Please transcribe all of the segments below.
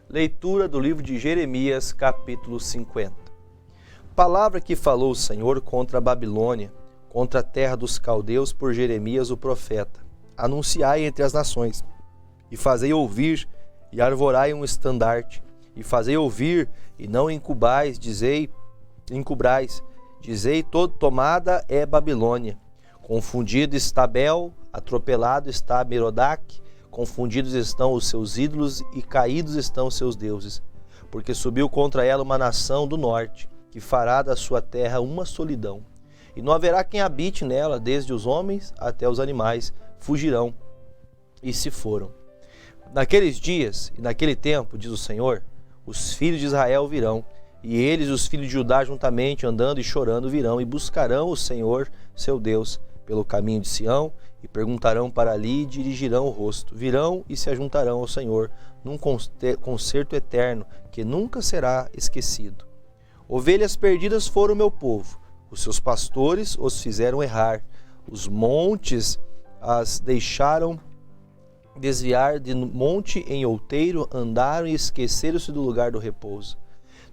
Leitura do livro de Jeremias, capítulo 50. Palavra que falou o Senhor contra a Babilônia, contra a terra dos caldeus por Jeremias o profeta. Anunciai entre as nações, e fazei ouvir, e arvorai um estandarte, e fazei ouvir, e não encubrais, encubrais, dizei tomada é Babilônia. Confundido está Bel, atropelado está Merodach, confundidos estão os seus ídolos e caídos estão os seus deuses, porque subiu contra ela uma nação do norte, que fará da sua terra uma solidão. E não haverá quem habite nela, desde os homens até os animais, fugirão e se foram. Naqueles dias e naquele tempo, diz o Senhor, os filhos de Israel virão, e eles, os filhos de Judá, juntamente, andando e chorando, virão e buscarão o Senhor, seu Deus, pelo caminho de Sião, e perguntarão para ali e dirigirão o rosto. Virão e se ajuntarão ao Senhor num concerto eterno que nunca será esquecido. Ovelhas perdidas foram o meu povo, os seus pastores os fizeram errar, os montes as deixaram desviar de monte em outeiro, andaram e esqueceram-se do lugar do repouso.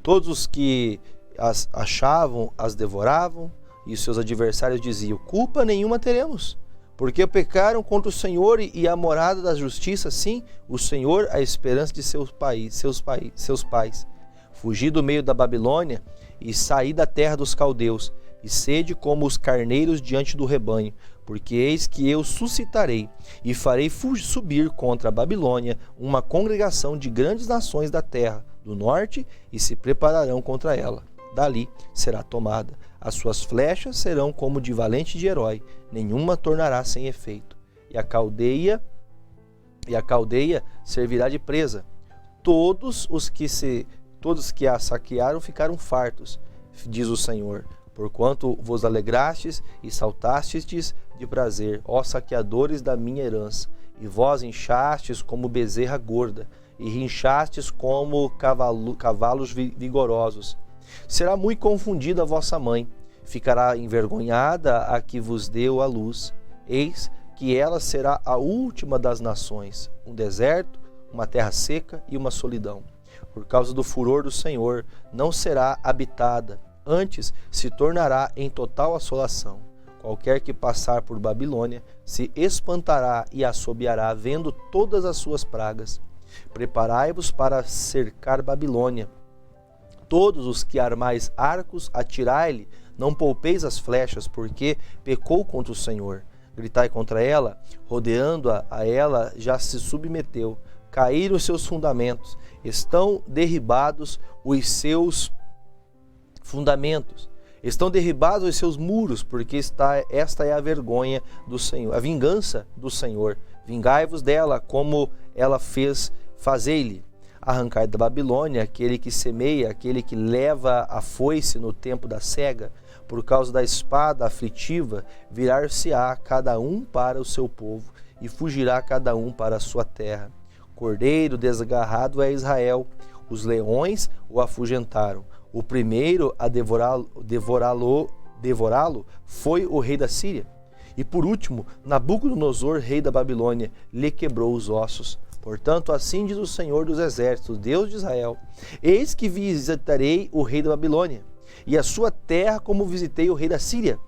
Todos os que as achavam as devoravam, e os seus adversários diziam: culpa nenhuma teremos, porque pecaram contra o Senhor e a morada da justiça, sim, o Senhor a esperança de seus pais. Fugi do meio da Babilônia e saí da terra dos caldeus, e sede como os carneiros diante do rebanho, porque eis que eu suscitarei e farei subir contra a Babilônia uma congregação de grandes nações da terra do norte, e se prepararão contra ela. Dali será tomada. As suas flechas serão como de valente de herói, nenhuma tornará sem efeito. E a caldeia servirá de presa. Todos que a saquearam ficaram fartos, diz o Senhor, porquanto vos alegrastes e saltastes de prazer, ó saqueadores da minha herança, e vós inchastes como bezerra gorda, e rinchastes como cavalos vigorosos. Será muito confundida a vossa mãe, ficará envergonhada a que vos deu a luz. Eis que ela será a última das nações, um deserto, uma terra seca e uma solidão. Por causa do furor do Senhor, não será habitada, antes se tornará em total assolação. Qualquer que passar por Babilônia se espantará e assobiará, vendo todas as suas pragas. Preparai-vos para cercar Babilônia. Todos os que armais arcos, atirai-lhe, não poupeis as flechas, porque pecou contra o Senhor. Gritai contra ela, rodeando-a, a ela já se submeteu. Caíram os seus fundamentos, estão derribados os seus fundamentos, estão derribados os seus muros, porque esta é a vergonha do Senhor, a vingança do Senhor. Vingai-vos dela, como ela fez, fazei-lhe. Arrancai da Babilônia aquele que semeia, aquele que leva a foice no tempo da cega. Por causa da espada aflitiva, virar-se-á cada um para o seu povo, e fugirá cada um para a sua terra. Cordeiro desgarrado é Israel, os leões o afugentaram. O primeiro a devorá-lo foi o rei da Síria. E por último, Nabucodonosor, rei da Babilônia, lhe quebrou os ossos. Portanto, assim diz o Senhor dos Exércitos, Deus de Israel: eis que visitarei o rei da Babilônia, e a sua terra como visitei o rei da Síria,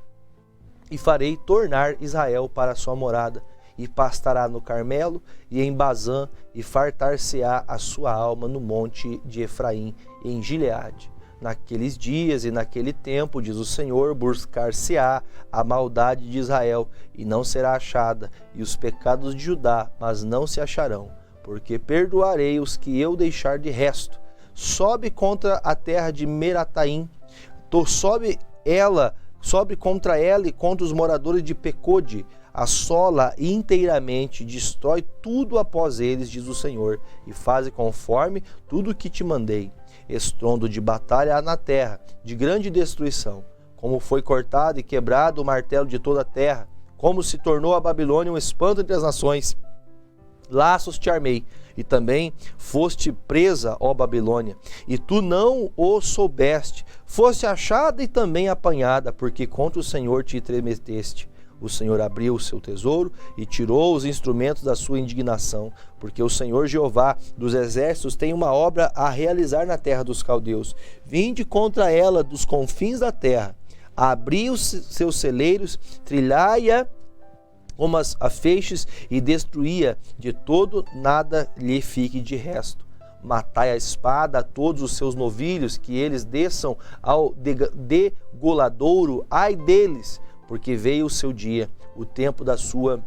e farei tornar Israel para a sua morada, e pastará no Carmelo e em Bazã, e fartar-se-á a sua alma no monte de Efraim, em Gileade. Naqueles dias e naquele tempo, diz o Senhor, buscar-se-á a maldade de Israel, e não será achada, e os pecados de Judá, mas não se acharão, porque perdoarei os que eu deixar de resto. Sobe contra a terra de Merataim, sobe contra ela e contra os moradores de Pecode, assola inteiramente, destrói tudo após eles, diz o Senhor, e faze conforme tudo que te mandei. Estrondo de batalha há na terra, de grande destruição, como foi cortado e quebrado o martelo de toda a terra, como se tornou a Babilônia um espanto entre as nações. Laços te armei, e também foste presa, ó Babilônia, e tu não o soubeste, foste achada e também apanhada, porque contra o Senhor te tremeteste. O Senhor abriu o seu tesouro e tirou os instrumentos da sua indignação, porque o Senhor Jeová dos exércitos tem uma obra a realizar na terra dos caldeus. Vinde contra ela dos confins da terra, abri os seus celeiros, trilhai-a como a feixes e destruía de todo, nada lhe fique de resto. Matai a espada a todos os seus novilhos, que eles desçam ao degoladouro, ai deles, porque veio o seu dia, o tempo da sua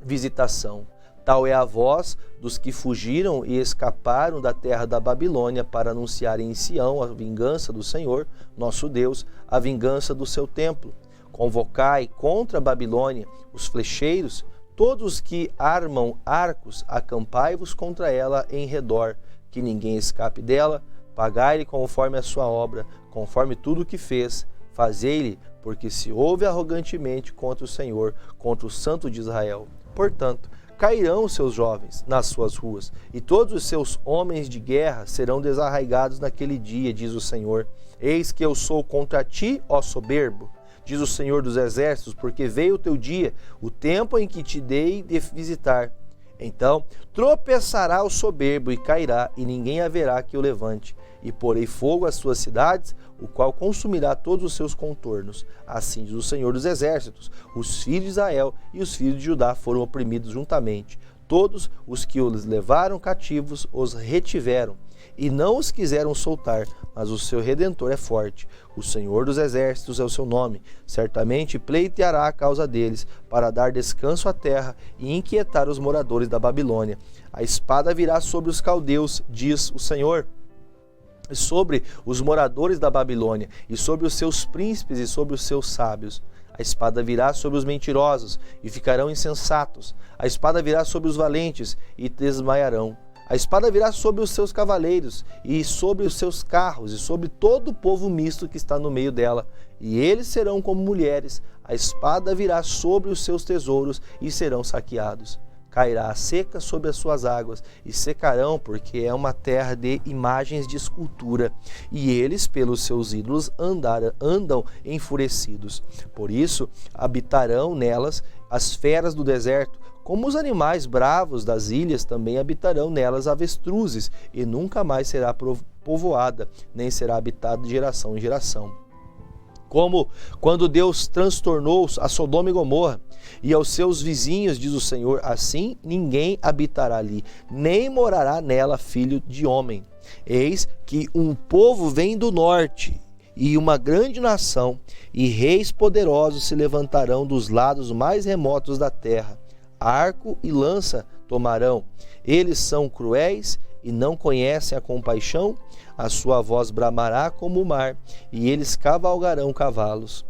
visitação. Tal é a voz dos que fugiram e escaparam da terra da Babilônia para anunciarem em Sião a vingança do Senhor, nosso Deus, a vingança do seu templo. Convocai contra a Babilônia os flecheiros, todos os que armam arcos, acampai-vos contra ela em redor, que ninguém escape dela, pagai-lhe conforme a sua obra, conforme tudo o que fez, fazei-lhe, porque se houve arrogantemente contra o Senhor, contra o Santo de Israel. Portanto, cairão os seus jovens nas suas ruas, e todos os seus homens de guerra serão desarraigados naquele dia, diz o Senhor. Eis que eu sou contra ti, ó soberbo, diz o Senhor dos exércitos, porque veio o teu dia, o tempo em que te dei de visitar. Então tropeçará o soberbo e cairá, e ninguém haverá que o levante. E porei fogo às suas cidades, o qual consumirá todos os seus contornos. Assim diz o Senhor dos exércitos: os filhos de Israel e os filhos de Judá foram oprimidos juntamente. Todos os que os levaram cativos os retiveram, e não os quiseram soltar, mas o seu Redentor é forte. O Senhor dos exércitos é o seu nome. Certamente pleiteará a causa deles, para dar descanso à terra e inquietar os moradores da Babilônia. A espada virá sobre os caldeus, diz o Senhor, sobre os moradores da Babilônia, e sobre os seus príncipes e sobre os seus sábios. A espada virá sobre os mentirosos, e ficarão insensatos. A espada virá sobre os valentes, e desmaiarão. A espada virá sobre os seus cavaleiros, e sobre os seus carros, e sobre todo o povo misto que está no meio dela. E eles serão como mulheres. A espada virá sobre os seus tesouros, e serão saqueados. Cairá a seca sobre as suas águas, e secarão, porque é uma terra de imagens de escultura, e eles, pelos seus ídolos, andam enfurecidos. Por isso, habitarão nelas as feras do deserto, como os animais bravos das ilhas também habitarão nelas avestruzes, e nunca mais será povoada, nem será habitada de geração em geração. Como quando Deus transtornou a Sodoma e Gomorra e aos seus vizinhos, diz o Senhor, assim ninguém habitará ali, nem morará nela filho de homem. Eis que um povo vem do norte, e uma grande nação, e reis poderosos se levantarão dos lados mais remotos da terra. Arco e lança tomarão. Eles são cruéis e não conhecem a compaixão. A sua voz bramará como o mar, e eles cavalgarão cavalos.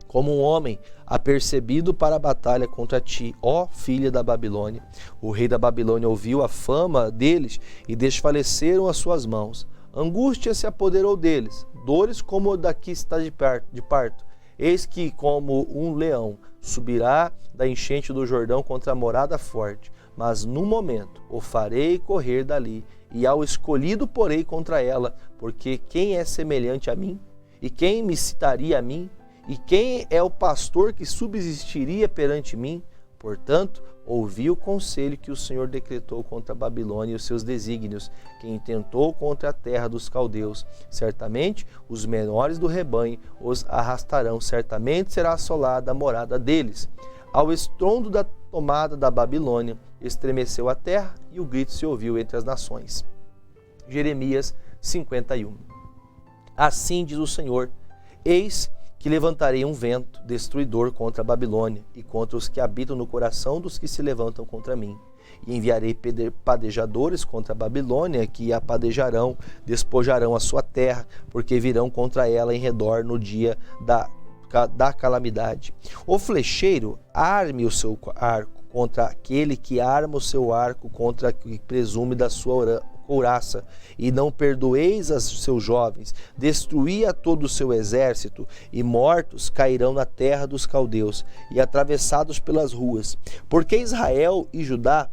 Como um homem apercebido para a batalha contra ti, ó filha da Babilônia. O rei da Babilônia ouviu a fama deles e desfaleceram as suas mãos. Angústia se apoderou deles, dores como o daqui está de parto. Eis que, como um leão, subirá da enchente do Jordão contra a morada forte. Mas no momento o farei correr dali, e ao escolhido porei contra ela, porque quem é semelhante a mim? E quem me citaria a mim? E quem é o pastor que subsistiria perante mim? Portanto, ouvi o conselho que o Senhor decretou contra a Babilônia e os seus desígnios, que intentou contra a terra dos caldeus. Certamente os menores do rebanho os arrastarão, certamente será assolada a morada deles. Ao estrondo da tomada da Babilônia, estremeceu a terra, e o grito se ouviu entre as nações. Jeremias 51. Assim diz o Senhor: eis que levantarei um vento destruidor contra a Babilônia e contra os que habitam no coração dos que se levantam contra mim. E enviarei padejadores contra a Babilônia, que a padejarão, despojarão a sua terra, porque virão contra ela em redor no dia da calamidade. O flecheiro arme o seu arco contra aquele que arma o seu arco contra o que presume da sua couraça, e não perdoeis a seus jovens, destruí a todo o seu exército, e mortos cairão na terra dos caldeus, e atravessados pelas ruas. Porque Israel e Judá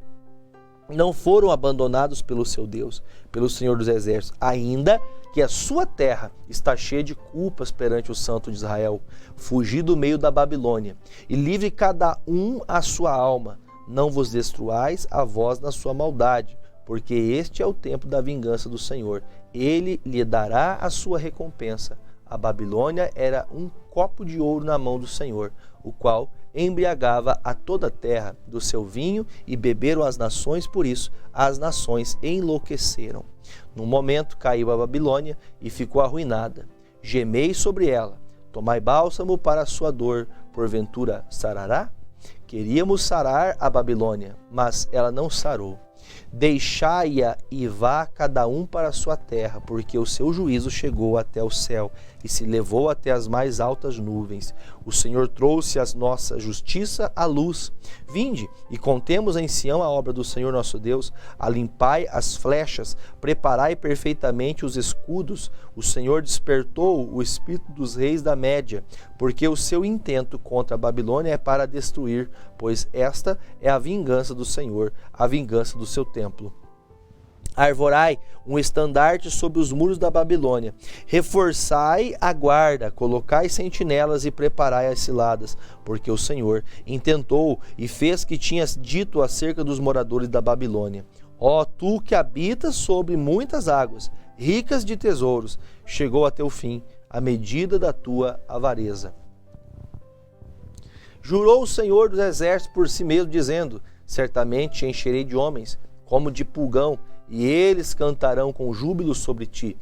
não foram abandonados pelo seu Deus, pelo Senhor dos Exércitos, ainda que a sua terra está cheia de culpas perante o Santo de Israel. Fugi do meio da Babilônia, e livre cada um a sua alma. Não vos destruais a vós na sua maldade, porque este é o tempo da vingança do Senhor. Ele lhe dará a sua recompensa. A Babilônia era um copo de ouro na mão do Senhor, o qual embriagava a toda a terra do seu vinho, e beberam as nações, por isso as nações enlouqueceram. No momento caiu a Babilônia e ficou arruinada. Gemei sobre ela, tomai bálsamo para a sua dor, porventura sarará? Queríamos sarar a Babilônia, mas ela não sarou. Deixai-a e vá cada um para a sua terra, porque o seu juízo chegou até o céu e se levou até as mais altas nuvens. O Senhor trouxe a nossa justiça à luz. Vinde e contemos em Sião a obra do Senhor nosso Deus. Alimpai as flechas, preparai perfeitamente os escudos. O Senhor despertou o espírito dos reis da Média, porque o seu intento contra a Babilônia é para destruir, pois esta é a vingança do Senhor, a vingança do seu templo. Arvorai um estandarte sobre os muros da Babilônia. Reforçai a guarda, colocai sentinelas e preparai as ciladas, porque o Senhor intentou e fez que tinhas dito acerca dos moradores da Babilônia. Ó tu que habitas sobre muitas águas, ricas de tesouros, chegou a teu fim a medida da tua avareza. Jurou o Senhor dos Exércitos por si mesmo, dizendo: certamente te encherei de homens, como de pulgão, e eles cantarão com júbilo sobre ti.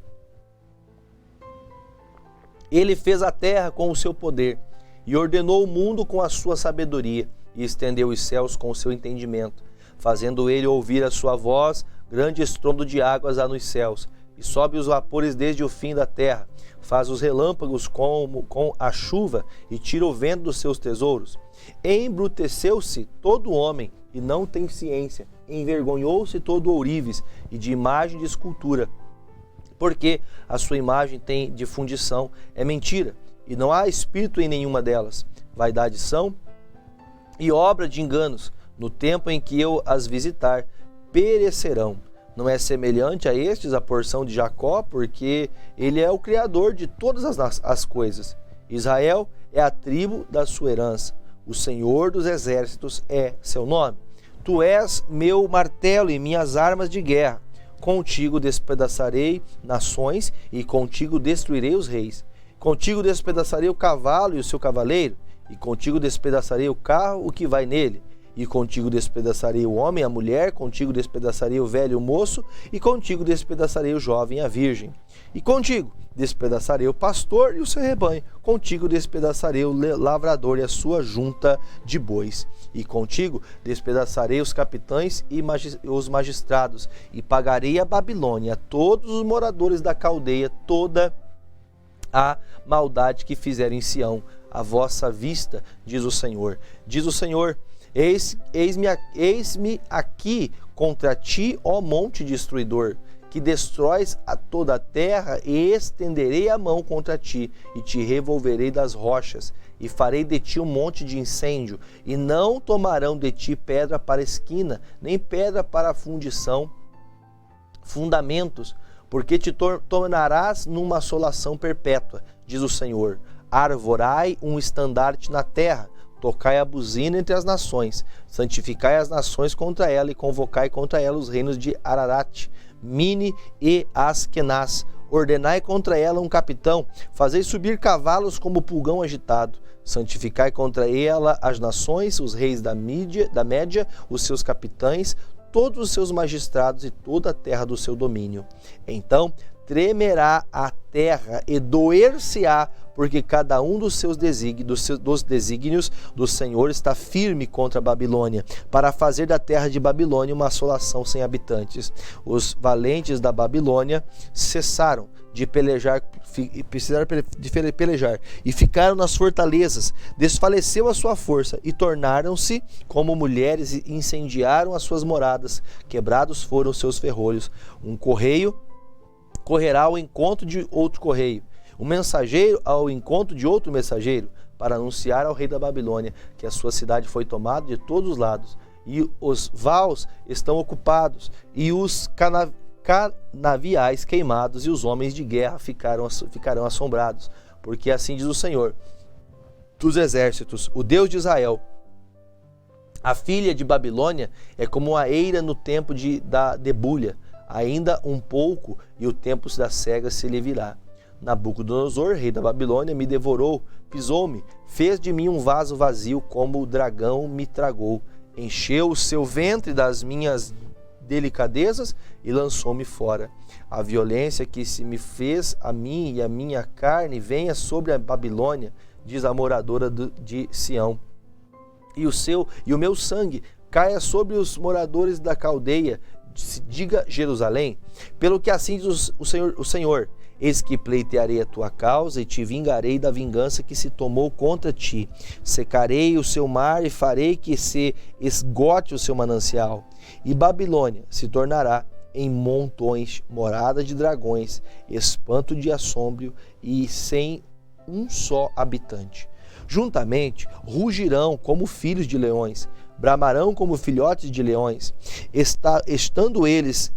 Ele fez a terra com o seu poder, e ordenou o mundo com a sua sabedoria, e estendeu os céus com o seu entendimento, fazendo ele ouvir a sua voz, grande estrondo de águas há nos céus, e sobe os vapores desde o fim da terra, faz os relâmpagos com a chuva, e tira o vento dos seus tesouros. Embruteceu-se todo homem, e não tem ciência, envergonhou-se todo ourives, e de imagem de escultura, porque a sua imagem tem de fundição, é mentira, e não há espírito em nenhuma delas. Vaidade são e obra de enganos, no tempo em que eu as visitar, perecerão. Não é semelhante a estes a porção de Jacó, porque ele é o Criador de todas as coisas. Israel é a tribo da sua herança. O Senhor dos Exércitos é seu nome. Tu és meu martelo e minhas armas de guerra. Contigo despedaçarei nações e contigo destruirei os reis. Contigo despedaçarei o cavalo e o seu cavaleiro, e contigo despedaçarei o carro, o que vai nele. E contigo despedaçarei o homem e a mulher, contigo despedaçarei o velho e o moço, e contigo despedaçarei o jovem e a virgem. E contigo despedaçarei o pastor e o seu rebanho, contigo despedaçarei o lavrador e a sua junta de bois. E contigo despedaçarei os capitães e os magistrados, e pagarei a Babilônia, a todos os moradores da caldeia, toda a maldade que fizerem em Sião, à vossa vista, diz o Senhor. Diz o Senhor: Eis-me aqui contra ti, ó monte destruidor, que destróis a toda a terra, e estenderei a mão contra ti, e te revolverei das rochas, e farei de ti um monte de incêndio, e não tomarão de ti pedra para esquina, nem pedra para fundamentos, porque te tornarás numa assolação perpétua, diz o Senhor. Arvorai um estandarte na terra, tocai a buzina entre as nações, santificai as nações contra ela, e convocai contra ela os reinos de Ararat, Mini e Askenaz. Ordenai contra ela um capitão, fazei subir cavalos como pulgão agitado. Santificai contra ela as nações, os reis da Média, os seus capitães, todos os seus magistrados e toda a terra do seu domínio. Então tremerá a terra e doer-se-á, porque cada um dos desígnios do Senhor está firme contra a Babilônia, para fazer da terra de Babilônia uma assolação sem habitantes. Os valentes da Babilônia cessaram de pelejar e ficaram nas fortalezas. Desfaleceu a sua força e tornaram-se como mulheres e incendiaram as suas moradas. Quebrados foram os seus ferrolhos. Um correio correrá ao encontro de outro correio, um mensageiro ao encontro de outro mensageiro, para anunciar ao rei da Babilônia que a sua cidade foi tomada de todos os lados, e os vaus estão ocupados, e os canaviais queimados, e os homens de guerra ficarão assombrados. Porque assim diz o Senhor dos exércitos, o Deus de Israel: a filha de Babilônia é como a eira no tempo da debulha, ainda um pouco e o tempo da cega se lhe virá. Nabucodonosor, rei da Babilônia, me devorou, pisou-me, fez de mim um vaso vazio, como o dragão me tragou, encheu o seu ventre das minhas delicadezas e lançou-me fora. A violência que se me fez a mim e a minha carne venha sobre a Babilônia, diz a moradora de Sião, e o meu sangue caia sobre os moradores da Caldeia, diga Jerusalém, pelo que assim diz o Senhor: eis que pleitearei a tua causa e te vingarei da vingança que se tomou contra ti. Secarei o seu mar e farei que se esgote o seu manancial. E Babilônia se tornará em montões, morada de dragões, espanto de assombro e sem um só habitante. Juntamente rugirão como filhos de leões, bramarão como filhotes de leões. Estando eles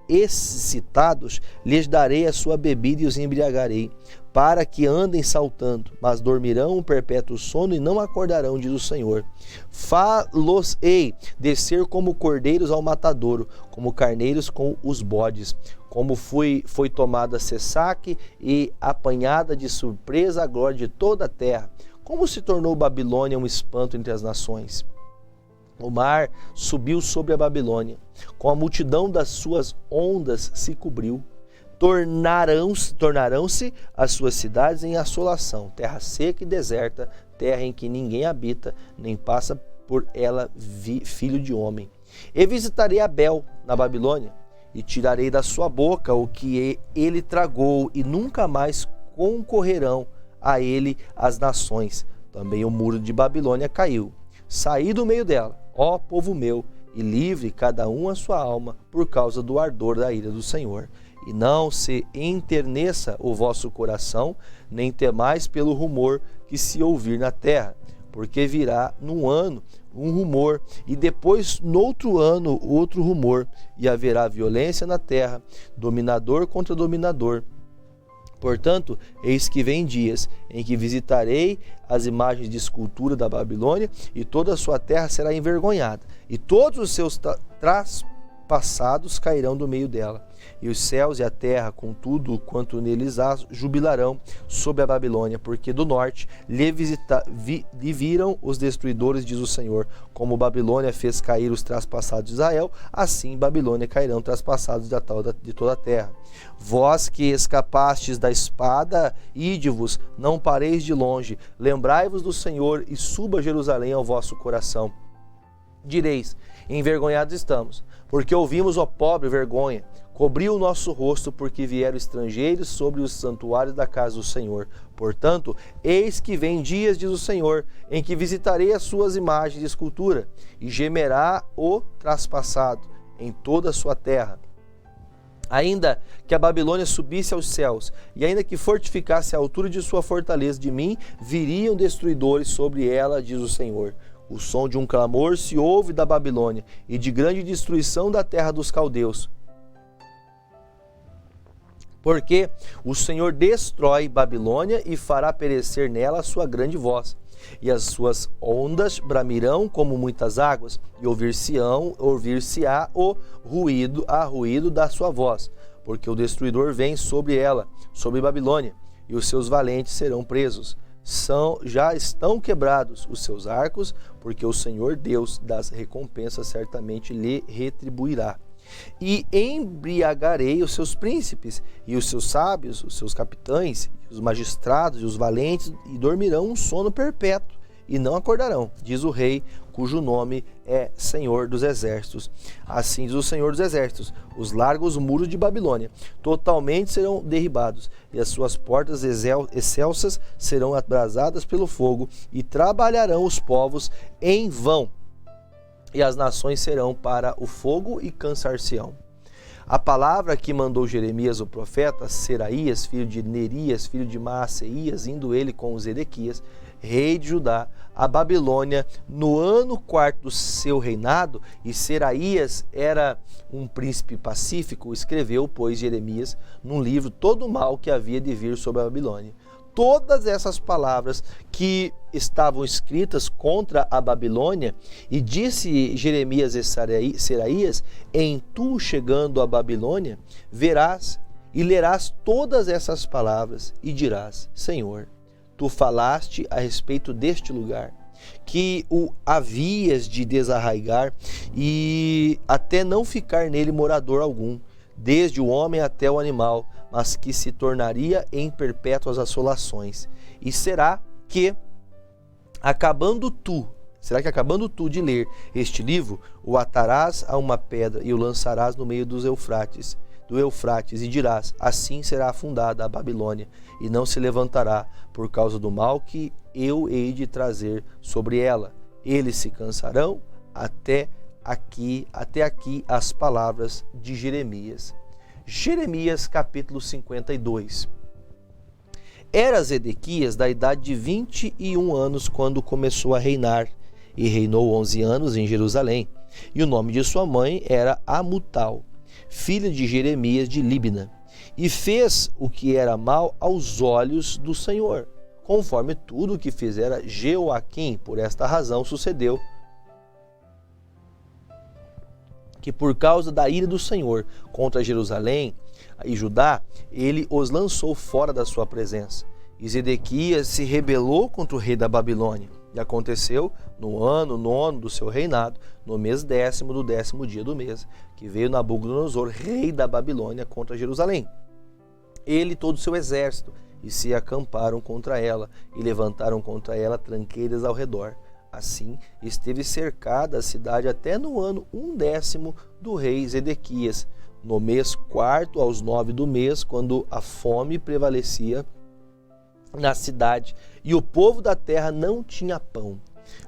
excitados, lhes darei a sua bebida e os embriagarei, para que andem saltando, mas dormirão um perpétuo sono e não acordarão, diz o Senhor. Fá-los-ei descer como cordeiros ao matadouro, como carneiros com os bodes. Como foi tomada Sesaque e apanhada de surpresa a glória de toda a terra. Como se tornou Babilônia um espanto entre as nações. O mar subiu sobre a Babilônia, com a multidão das suas ondas se cobriu. Tornarão-se as suas cidades em assolação, terra seca e deserta, terra em que ninguém habita, nem passa por ela filho de homem. E visitarei Abel na Babilônia, e tirarei da sua boca o que ele tragou, e nunca mais concorrerão a ele as nações. Também o muro de Babilônia caiu. Saí do meio dela, ó povo meu, e livre cada um a sua alma, por causa do ardor da ira do Senhor. E não se enterneça o vosso coração, nem temais pelo rumor que se ouvir na terra, porque virá num ano um rumor, e depois noutro ano outro rumor, e haverá violência na terra, dominador contra dominador. Portanto, eis que vem dias em que visitarei as imagens de escultura da Babilônia, e toda a sua terra será envergonhada, e todos os seus trapassados cairão do meio dela. E os céus e a terra, com tudo quanto neles há, jubilarão sobre a Babilônia, porque do norte lhe viram os destruidores, diz o Senhor. Como Babilônia fez cair os traspassados de Israel, assim Babilônia cairão traspassados de toda a terra. Vós que escapastes da espada, ide-vos, não pareis de longe, lembrai-vos do Senhor e suba Jerusalém ao vosso coração. Direis: envergonhados estamos, porque ouvimos, ó pobre, vergonha. Cobriu o nosso rosto, porque vieram estrangeiros sobre os santuários da casa do Senhor. Portanto, eis que vem dias, diz o Senhor, em que visitarei as suas imagens de escultura, e gemerá o traspassado em toda a sua terra. Ainda que a Babilônia subisse aos céus, e ainda que fortificasse a altura de sua fortaleza, de mim viriam destruidores sobre ela, diz o Senhor. O som de um clamor se ouve da Babilônia, e de grande destruição da terra dos caldeus. Porque o Senhor destrói Babilônia e fará perecer nela a sua grande voz. E as suas ondas bramirão como muitas águas, e ouvir-se-á o ruído da sua voz. Porque o destruidor vem sobre ela, sobre Babilônia, e os seus valentes serão presos. Já estão quebrados os seus arcos, porque o Senhor Deus das recompensas certamente lhe retribuirá. E embriagarei os seus príncipes, e os seus sábios, os seus capitães, os magistrados e os valentes, e dormirão um sono perpétuo, e não acordarão, diz o rei, cujo nome é Senhor dos Exércitos. Assim diz o Senhor dos Exércitos: os largos muros de Babilônia totalmente serão derribados, e as suas portas excelsas serão abrasadas pelo fogo, e trabalharão os povos em vão, e as nações serão para o fogo e cansar-se-ão. A palavra que mandou Jeremias o profeta, Seraías, filho de Nerias, filho de Maaseias, indo ele com os Edequias, rei de Judá, a Babilônia no ano 4º do seu reinado, e Seraías era um príncipe pacífico, escreveu, pois, Jeremias num livro todo o mal que havia de vir sobre a Babilônia. Todas essas palavras que estavam escritas contra a Babilônia, e disse Jeremias e Seraías: em tu chegando à Babilônia, verás e lerás todas essas palavras e dirás: Senhor, tu falaste a respeito deste lugar, que o havias de desarraigar e até não ficar nele morador algum, desde o homem até o animal, mas que se tornaria em perpétuas assolações. E será que acabando tu de ler este livro, o atarás a uma pedra e o lançarás no meio do Eufrates, e dirás: assim será afundada a Babilônia, e não se levantará, por causa do mal que eu hei de trazer sobre ela. Eles se cansarão. Até aqui as palavras de Jeremias. Jeremias capítulo 52. Era Zedequias da idade de 21 anos quando começou a reinar, e reinou 11 anos em Jerusalém. E o nome de sua mãe era Amutal, filha de Jeremias de Líbna. E fez o que era mal aos olhos do Senhor, conforme tudo o que fizera Jeoaquim. Por esta razão sucedeu que, por causa da ira do Senhor contra Jerusalém e Judá, ele os lançou fora da sua presença. E Zedequias se rebelou contra o rei da Babilônia. E aconteceu no ano 9º do seu reinado, no mês 10º do 10º dia do mês, que veio Nabucodonosor, rei da Babilônia, contra Jerusalém. Ele e todo o seu exército, e se acamparam contra ela, e levantaram contra ela tranqueiras ao redor. Assim, esteve cercada a cidade até no ano 1/10 do rei Zedequias, no mês 4º aos 9 do mês, quando a fome prevalecia na cidade e o povo da terra não tinha pão.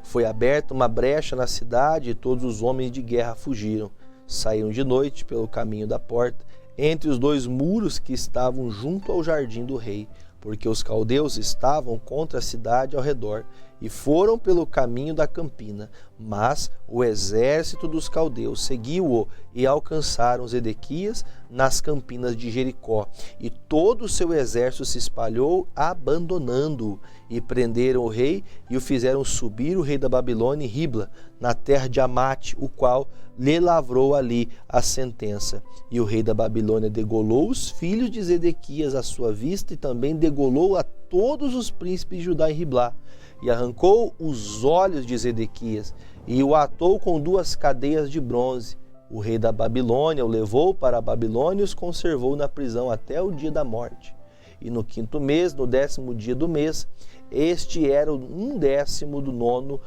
Foi aberta uma brecha na cidade e todos os homens de guerra fugiram. Saíram de noite pelo caminho da porta, entre os 2 muros que estavam junto ao jardim do rei, porque os caldeus estavam contra a cidade ao redor, e foram pelo caminho da campina. Mas o exército dos caldeus seguiu-o e alcançaram Zedequias nas campinas de Jericó. E todo o seu exército se espalhou, abandonando-o. E prenderam o rei e o fizeram subir o rei da Babilônia em Ribla, na terra de Amate, o qual lhe lavrou ali a sentença. E o rei da Babilônia degolou os filhos de Zedequias à sua vista, e também degolou a todos os príncipes de Judá em Riblá. E arrancou os olhos de Zedequias, e o atou com 2 cadeias de bronze. O rei da Babilônia o levou para a Babilônia e os conservou na prisão até o dia da morte. E no 5º mês, no 10º dia do mês, este era o 19º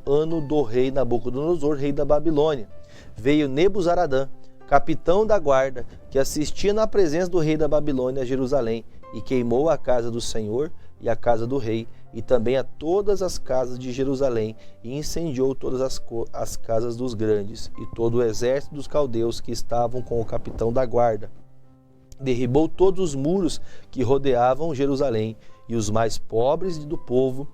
ano do rei Nabucodonosor, rei da Babilônia. Veio Nebuzaradã, capitão da guarda, que assistia na presença do rei da Babilônia a Jerusalém, e queimou a casa do Senhor e a casa do rei, e também a todas as casas de Jerusalém, e incendiou todas as casas dos grandes, e todo o exército dos caldeus que estavam com o capitão da guarda. Derribou todos os muros que rodeavam Jerusalém, e os mais pobres do povo,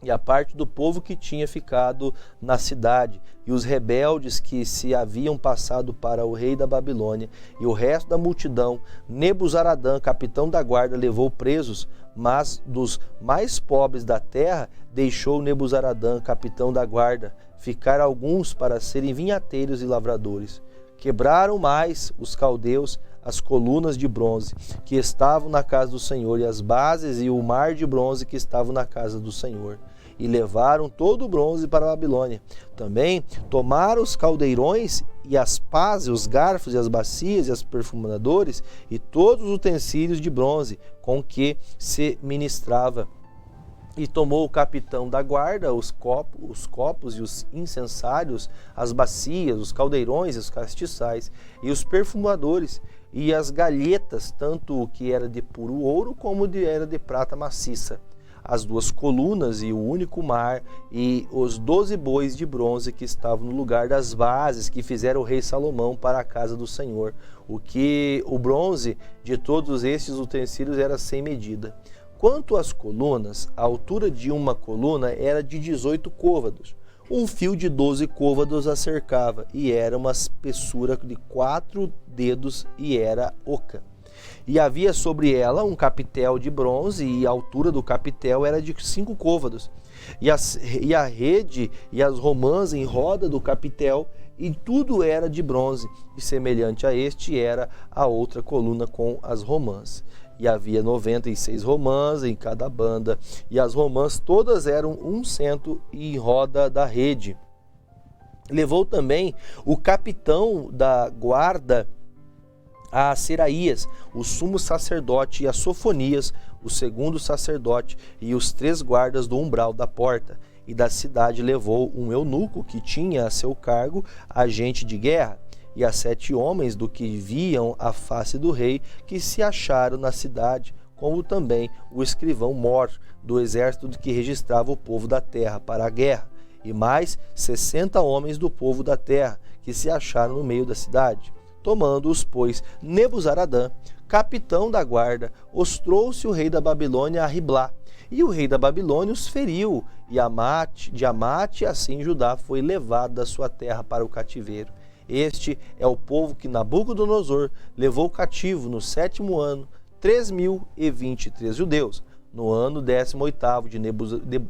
e a parte do povo que tinha ficado na cidade, e os rebeldes que se haviam passado para o rei da Babilônia, e o resto da multidão, Nebuzaradã, capitão da guarda, levou presos, mas dos mais pobres da terra deixou Nebuzaradã, capitão da guarda, ficar alguns para serem vinhateiros e lavradores. Quebraram mais os caldeus as colunas de bronze que estavam na casa do Senhor, e as bases e o mar de bronze que estavam na casa do Senhor, e levaram todo o bronze para a Babilônia. Também tomaram os caldeirões e as pás, os garfos e as bacias e os perfumadores e todos os utensílios de bronze com que se ministrava. E tomou o capitão da guarda os copos e os incensários, as bacias, os caldeirões e os castiçais, e os perfumadores, e as galhetas, tanto o que era de puro ouro como era de prata maciça, as 2 colunas e o único mar, e os 12 bois de bronze que estavam no lugar das bases que fizeram o rei Salomão para a casa do Senhor. O bronze de todos estes utensílios era sem medida. Quanto às colunas, a altura de uma coluna era de 18 côvados. Um fio de 12 côvados a cercava, e era uma espessura de 4 dedos e era oca. E havia sobre ela um capitel de bronze, e a altura do capitel era de 5 côvados. E a rede e as romãs em roda do capitel, e tudo era de bronze, e semelhante a este era a outra coluna com as romãs. E havia 96 romãs em cada banda, e as romãs todas eram um cento em roda da rede. Levou também o capitão da guarda a Seraías, o sumo sacerdote, e a Sofonias, o segundo sacerdote, e os 3 guardas do umbral da porta. E da cidade levou um eunuco que tinha a seu cargo agente de guerra, e a 7 homens do que viam a face do rei, que se acharam na cidade, como também o escrivão mor do exército que registrava o povo da terra para a guerra, e mais 60 homens do povo da terra, que se acharam no meio da cidade. Tomando-os, pois, Nebuzaradã, capitão da guarda, os trouxe o rei da Babilônia a Riblá, e o rei da Babilônia os feriu, e de Amate, assim Judá foi levado da sua terra para o cativeiro. Este é o povo que Nabucodonosor levou cativo no 7º ano, 3.023 judeus. No ano 18º de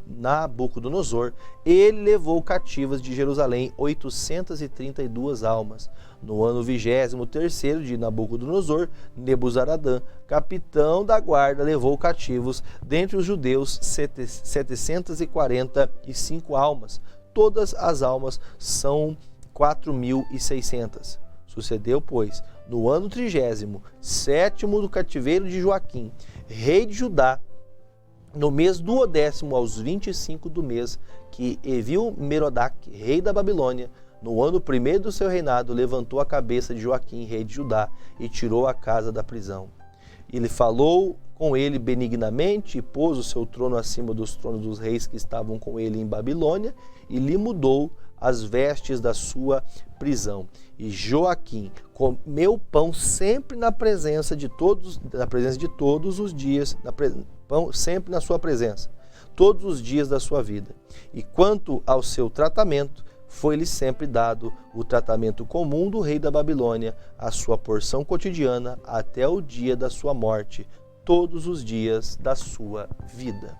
Nabucodonosor, ele levou cativas de Jerusalém 832 almas. No ano 23º de Nabucodonosor, Nebuzaradã, capitão da guarda, levou cativos dentre os judeus 745 almas. Todas as almas são 4.600. Sucedeu, pois, no ano 37º do cativeiro de Joaquim, rei de Judá, no mês 12º aos 25 do mês, que Evil-Merodach, rei da Babilônia, no ano 1º do seu reinado, levantou a cabeça de Joaquim, rei de Judá, e tirou a casa da prisão. Ele falou com ele benignamente, e pôs o seu trono acima dos tronos dos reis que estavam com ele em Babilônia, e lhe mudou as vestes da sua prisão. E Joaquim comeu pão sempre na presença de todos os dias, pão sempre na sua presença, todos os dias da sua vida. E quanto ao seu tratamento, foi-lhe sempre dado o tratamento comum do rei da Babilônia, a sua porção cotidiana até o dia da sua morte, todos os dias da sua vida.